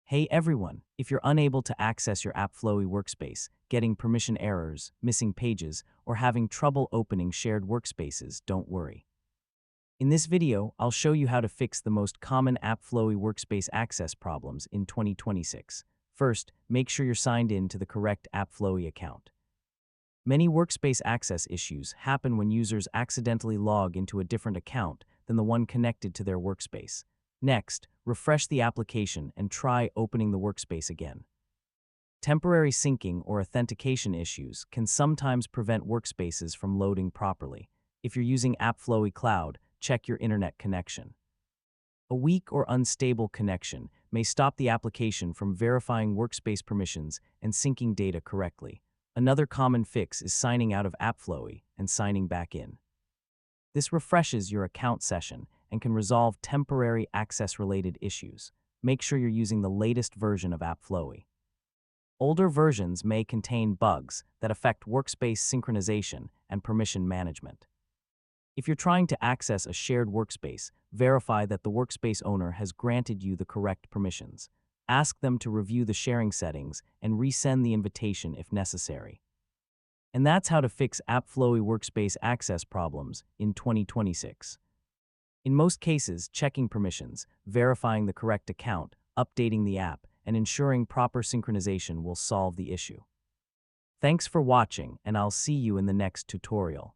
Hey everyone, if you're unable to access your AppFlowy Workspace, getting permission errors, missing pages, or having trouble opening shared workspaces, don't worry. In this video, I'll show you how to fix the most common AppFlowy Workspace access problems in 2026. First, make sure you're signed in to the correct AppFlowy account. Many workspace access issues happen when users accidentally log into a different account than the one connected to their workspace. Next, refresh the application and try opening the workspace again. Temporary syncing or authentication issues can sometimes prevent workspaces from loading properly. If you're using AppFlowy Cloud, check your internet connection. A weak or unstable connection may stop the application from verifying workspace permissions and syncing data correctly. Another common fix is signing out of AppFlowy and signing back in. This refreshes your account session and can resolve temporary access-related issues. Make sure you're using the latest version of AppFlowy. Older versions may contain bugs that affect workspace synchronization and permission management. If you're trying to access a shared workspace, verify that the workspace owner has granted you the correct permissions. Ask them to review the sharing settings and resend the invitation if necessary. And that's how to fix AppFlowy Workspace access problems in 2026. In most cases, checking permissions, verifying the correct account, updating the app, and ensuring proper synchronization will solve the issue. Thanks for watching, and I'll see you in the next tutorial.